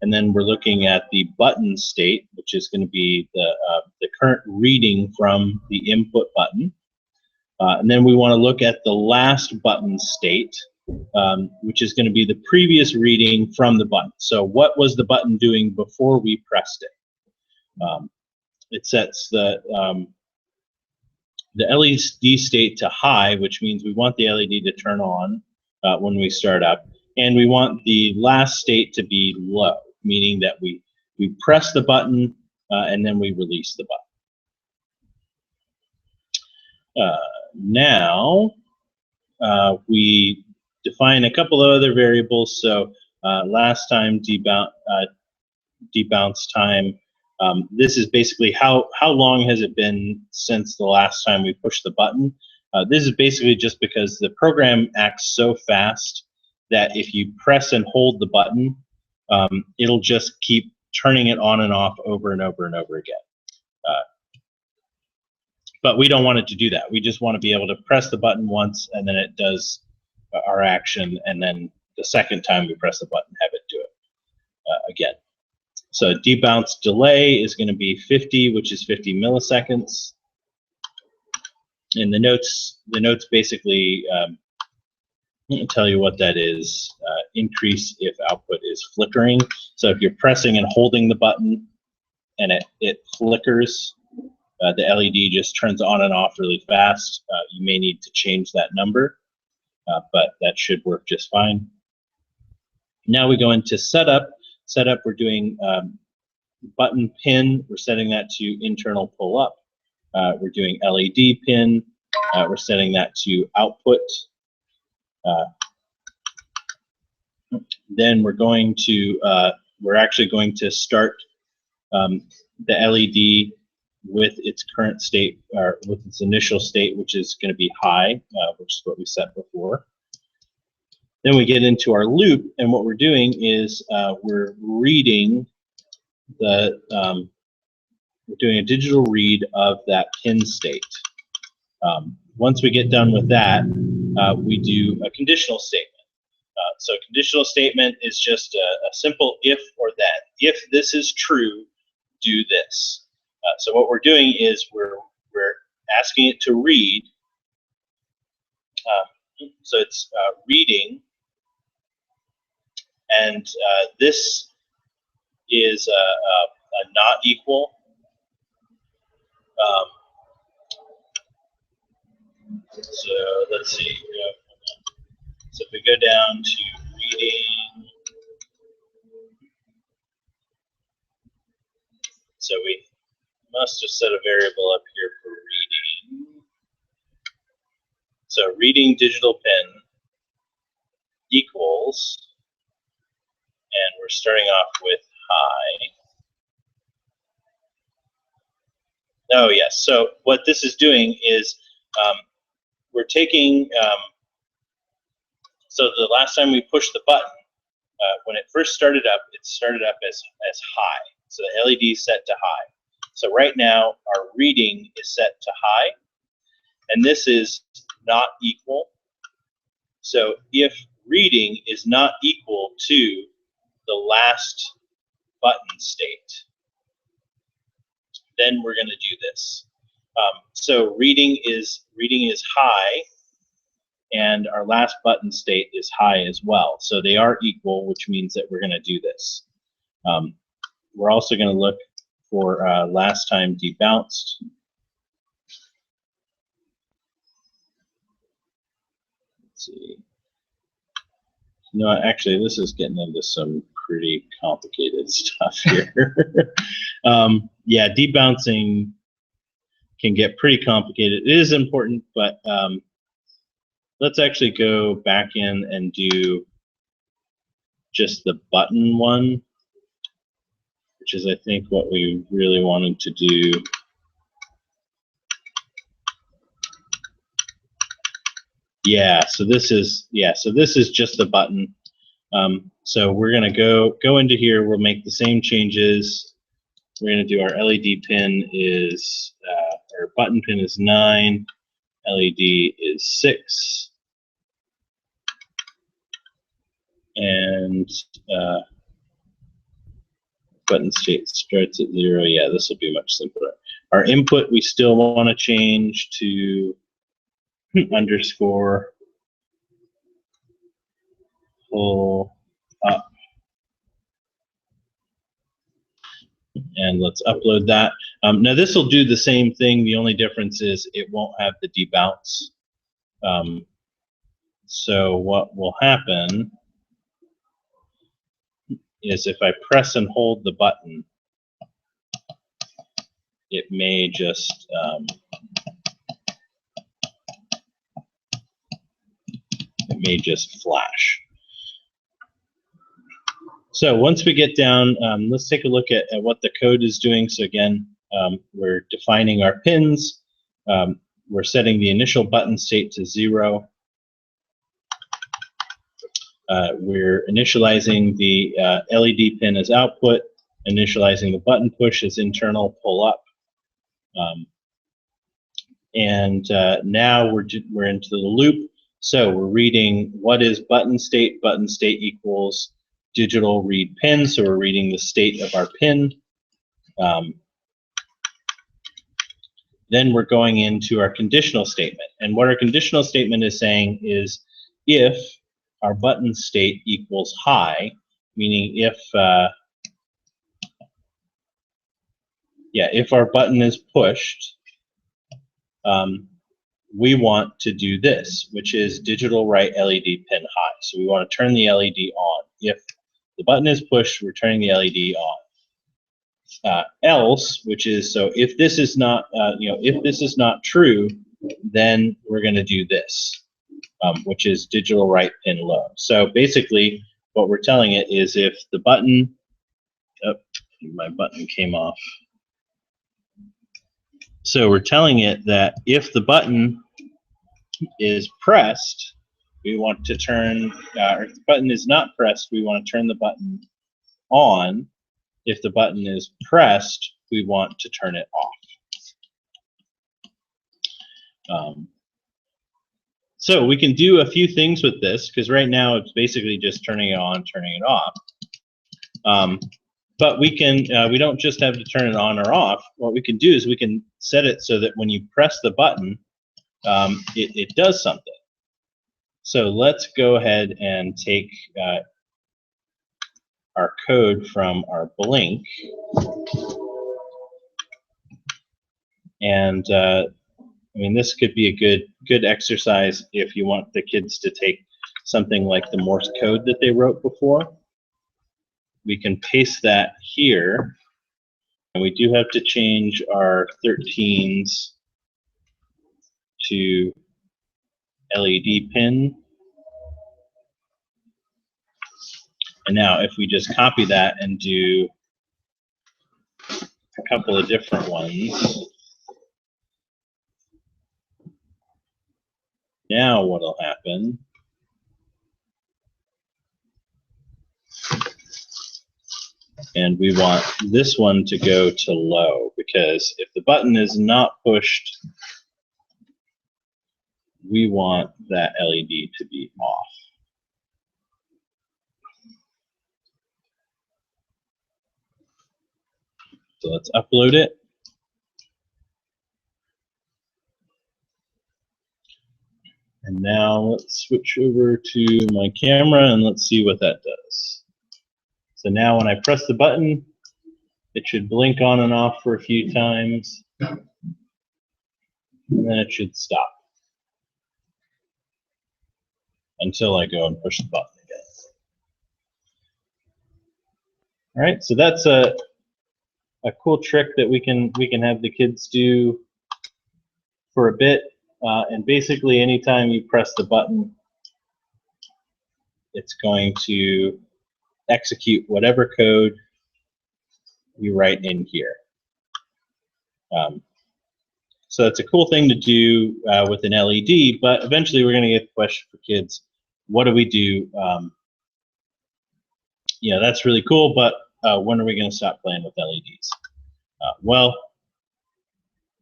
and then we're looking at the button state, which is going to be the current reading from the input button. And then we want to look at the last button state, which is going to be the previous reading from the button. So what was the button doing before we pressed it? It sets the LED state to high, which means we want the LED to turn on when we start up, and we want the last state to be low, meaning that we press the button and then we release the button. Now we define a couple of other variables. So last time debounce time. This is basically how long has it been since the last time we pushed the button. This is basically just because the program acts so fast that if you press and hold the button, it'll just keep turning it on and off over and over and over again. But we don't want it to do that. We just want to be able to press the button once and then it does our action, and then the second time we press the button, have it do it again. So debounce delay is going to be 50, which is 50 milliseconds. And the notes basically tell you what that is. Increase if output is flickering. So if you're pressing and holding the button and it flickers, the LED just turns on and off really fast. You may need to change that number, but that should work just fine. Now we go into setup. Setup, we're doing button pin, we're setting that to internal pull up. We're doing LED pin, we're setting that to output. Then we're actually going to start the LED with its current state, or with its initial state, which is going to be high, which is what we set before. Then we get into our loop, and what we're doing is we're reading we're doing a digital read of that pin state. Once we get done with that, we do a conditional statement. So a conditional statement is just a simple if or then. If this is true, do this. So what we're doing is we're asking it to read. So it's reading, and this is a not equal. So let's see. So if we go down to reading, so we must have set a variable up here for reading. So reading digital pin equals, and we're starting off with high. Oh yes, so what this is doing is we're taking, so the last time we pushed the button, when it first started up, it started up as high. So the LED is set to high. So right now our reading is set to high, and this is not equal. So if reading is not equal to the last button state, then we're going to do this. So reading is high, and our last button state is high as well. So they are equal, which means that we're going to do this. We're also going to look for last time debounced. Let's see. No, actually, this is getting into some pretty complicated stuff here. Yeah, debouncing can get pretty complicated. It is important, but let's actually go back in and do just the button one, which is, I think, what we really wanted to do. Yeah, so this is just the button. So we're gonna go into here. We'll make the same changes. We're gonna do our LED pin is our button pin is 9, LED is 6, and Button state starts at 0. Yeah, this will be much simpler. Our input we still want to change to underscore pull up. And let's upload that. Now this will do the same thing. The only difference is it won't have the debounce. So what will happen is if I press and hold the button, it may just flash. So once we get down, let's take a look at what the code is doing. So again, we're defining our pins. We're setting the initial button state to 0. We're initializing the LED pin as output, initializing the button push as internal pull up. Now we're into the loop. So we're reading what is button state. Button state equals digital read pin. So we're reading the state of our pin. Then we're going into our conditional statement. And what our conditional statement is saying is if our button state equals high, meaning if our button is pushed, we want to do this, which is digital write LED pin high. So we want to turn the LED on. If the button is pushed, we're turning the LED on. Else, which is, so if this is not, if this is not true, then we're going to do this, which is digital write pin low. So basically, what we're telling it is if the button, my button came off. So we're telling it that if the button is pressed, we want to turn, or if the button is not pressed, we want to turn the button on. If the button is pressed, we want to turn it off. So we can do a few things with this, because right now it's basically just turning it on, turning it off. But we can, we don't just have to turn it on or off. What we can do is we can set it so that when you press the button, it does something. So let's go ahead and take our code from our blink, and I mean, this could be a good exercise if you want the kids to take something like the Morse code that they wrote before. We can paste that here, and we do have to change our 13s to LED pin. And now if we just copy that and do a couple of different ones, now what'll happen and we want this one to go to low, because if the button is not pushed, we want that LED to be off. So let's upload it. And now let's switch over to my camera and let's see what that does. So now when I press the button, it should blink on and off for a few times, and then it should stop until I go and push the button again. All right, so that's a cool trick that we can have the kids do for a bit. And basically, anytime you press the button, it's going to execute whatever code you write in here. So that's a cool thing to do with an LED, but eventually we're going to get the question for kids, what do we do? Yeah, that's really cool, but when are we going to stop playing with LEDs? Well,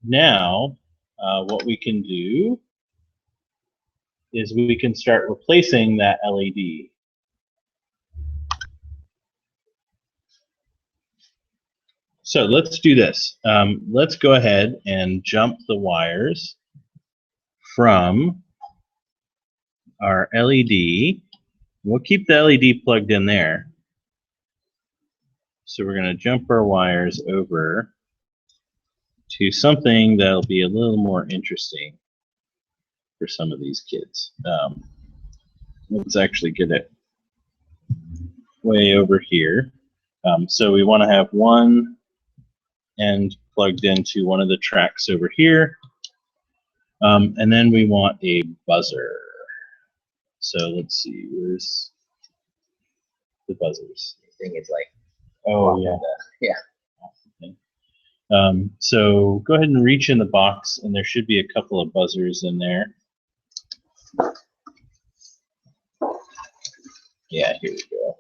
now what we can do is we can start replacing that LED. So let's do this. Let's go ahead and jump the wires from our LED. We'll keep the LED plugged in there. So we're going to jump our wires over to something that'll be a little more interesting for some of these kids. Let's actually get it way over here. So we want to have one end plugged into one of the tracks over here. And then we want a buzzer. So let's see, where's the buzzers? I think it's like, oh yeah. Yeah. So go ahead and reach in the box, and there should be a couple of buzzers in there. Yeah, here we go.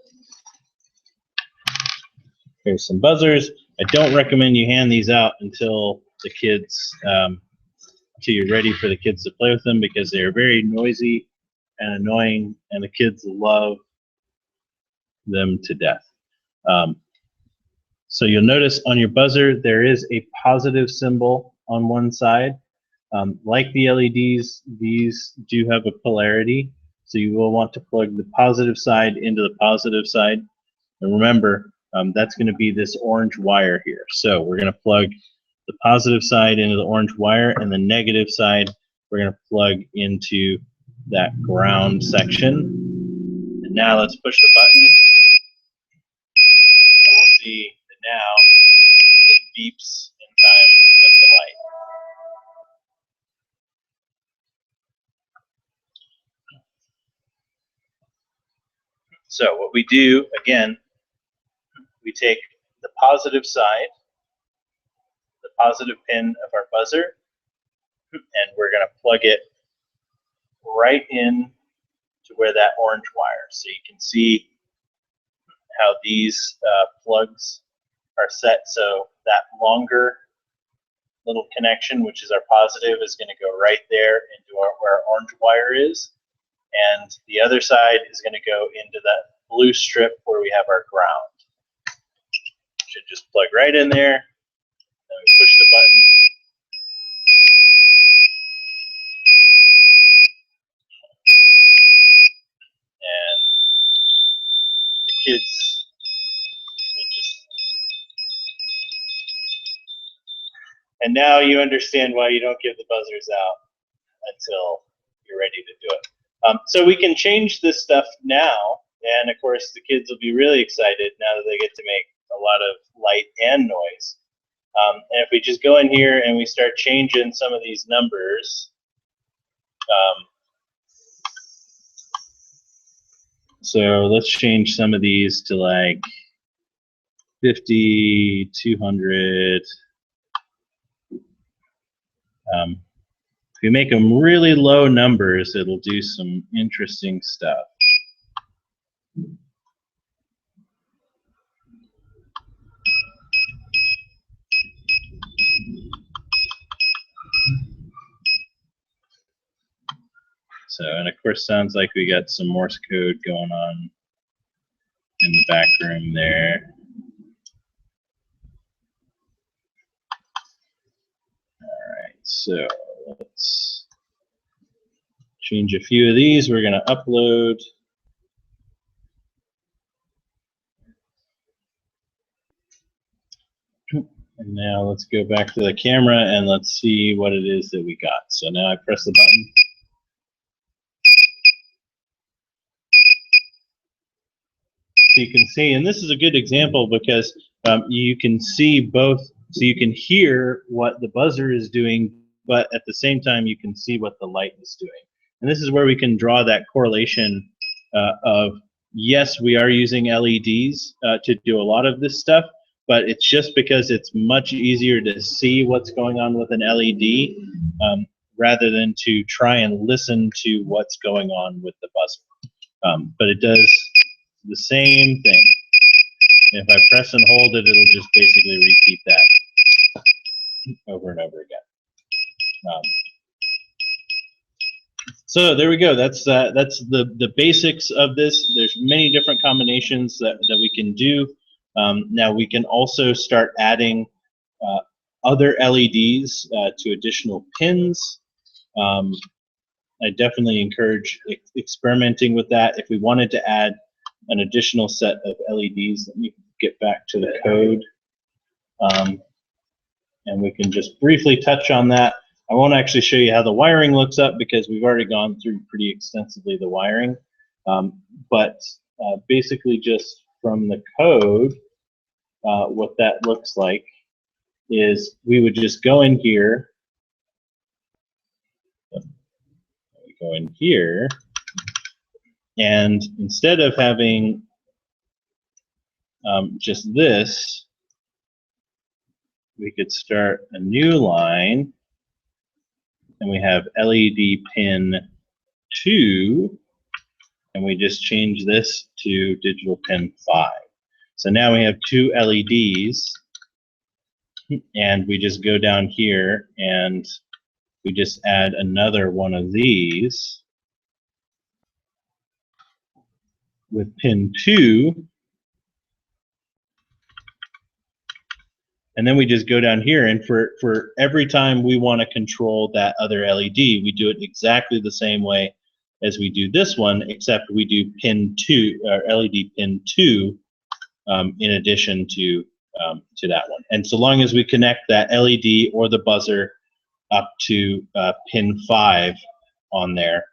Here's some buzzers. I don't recommend you hand these out until the kids, until you're ready for the kids to play with them, because they are very noisy and annoying, and the kids love them to death. So you'll notice on your buzzer there is a positive symbol on one side. Like the LEDs, these do have a polarity, so you will want to plug the positive side into the positive side. And remember, that's going to be this orange wire here. So we're going to plug the positive side into the orange wire, and the negative side we're going to plug into that ground section. And now let's push the button, and we'll see that now it beeps in time with the light. So what we do, again, we take the positive side, the positive pin of our buzzer, and we're going to plug it right in to where that orange wire. So you can see how these plugs are set. So that longer little connection, which is our positive, is going to go right there into where our orange wire is. And the other side is going to go into that blue strip where we have our ground. Should just plug right in there. Then we push the button. And the kids will just... And now you understand why you don't give the buzzers out until you're ready to do it. So we can change this stuff now, and of course the kids will be really excited now that they get to make a lot of light and noise. And if we just go in here and we start changing some of these numbers, so let's change some of these to like 50, 200. If you make them really low numbers, it'll do some interesting stuff. So, and of course, sounds like we got some Morse code going on in the back room there. All right, so let's change a few of these. We're going to upload. And now let's go back to the camera and let's see what it is that we got. So now I press the button. So you can see, and this is a good example because you can see both, so you can hear what the buzzer is doing, but at the same time you can see what the light is doing. And this is where we can draw that correlation of, yes, we are using LEDs to do a lot of this stuff, but it's just because it's much easier to see what's going on with an LED rather than to try and listen to what's going on with the buzzer. But it does the same thing. If I press and hold it, it'll just basically repeat that over and over again. So there we go. That's the basics of this. There's many different combinations that we can do. Now we can also start adding other LEDs to additional pins. I definitely encourage experimenting with that. If we wanted to add an additional set of LEDs, let me get back to the code. And we can just briefly touch on that. I won't actually show you how the wiring looks up because we've already gone through pretty extensively the wiring. But basically just from the code, what that looks like is we would just go in here, and instead of having just this, we could start a new line, and we have LED pin 2, and we just change this to digital pin 5. So now we have 2 LEDs, and we just go down here and we just add another one of these with pin 2, and then we just go down here, and for every time we want to control that other LED, we do it exactly the same way as we do this one, except we do pin 2 or LED pin 2 in addition to that one. And so long as we connect that LED or the buzzer up to pin 5 on there,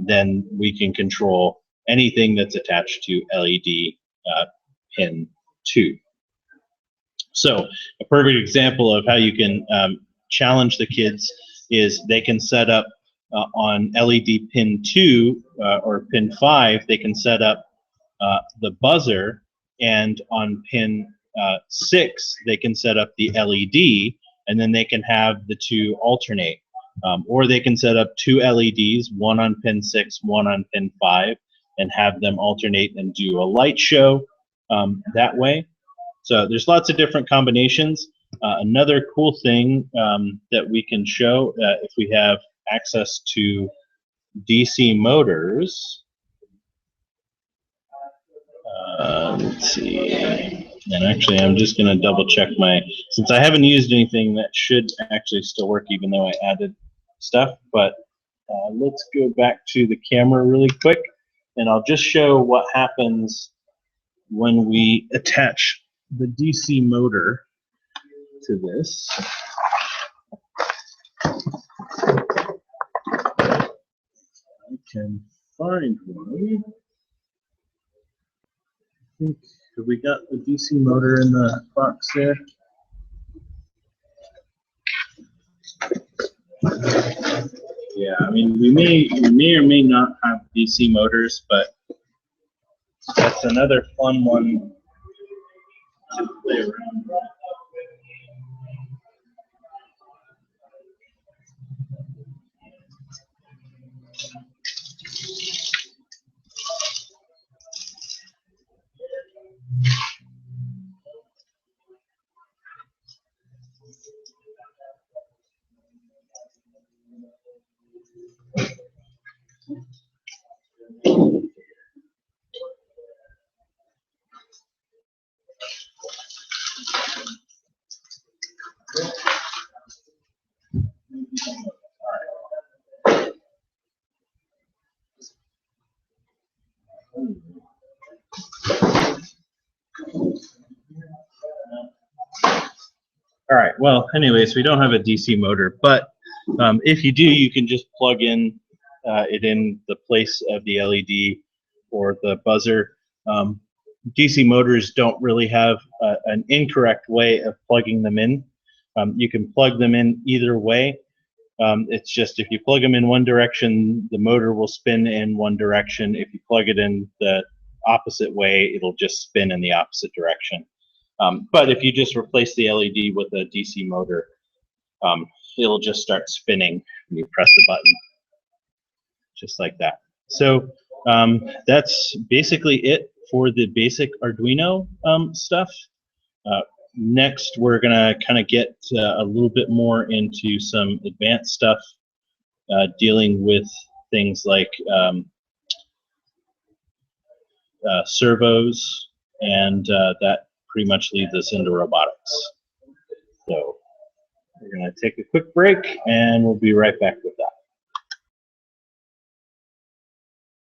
then we can control anything that's attached to LED pin 2. So a perfect example of how you can challenge the kids is they can set up on LED pin 2 or pin 5, they can set up the buzzer, and on pin 6 they can set up the LED, and then they can have the 2 alternate. Or they can set up 2 LEDs, one on pin 6, one on pin 5, and have them alternate and do a light show that way. So there's lots of different combinations. Another cool thing that we can show if we have access to DC motors, let's see, and actually I'm just going to double check since I haven't used anything, that should actually still work even though I added stuff, but let's go back to the camera really quick, and I'll just show what happens when we attach the DC motor to this. I can find one. I think, have we got the DC motor in the box there? Yeah, I mean, we may or may not have DC motors, but that's another fun one to play around with. All right, well, anyways, we don't have a DC motor, but if you do, you can just plug in it in the place of the LED or the buzzer. DC motors don't really have an incorrect way of plugging them in. You can plug them in either way. It's just if you plug them in one direction, the motor will spin in one direction. If you plug it in the opposite way, it'll just spin in the opposite direction. But if you just replace the LED with a DC motor, it'll just start spinning when you press the button, just like that. So that's basically it for the basic Arduino stuff. Next, we're going to kind of get a little bit more into some advanced stuff dealing with things like servos and that pretty much leads us into robotics. So we're going to take a quick break, and we'll be right back with that.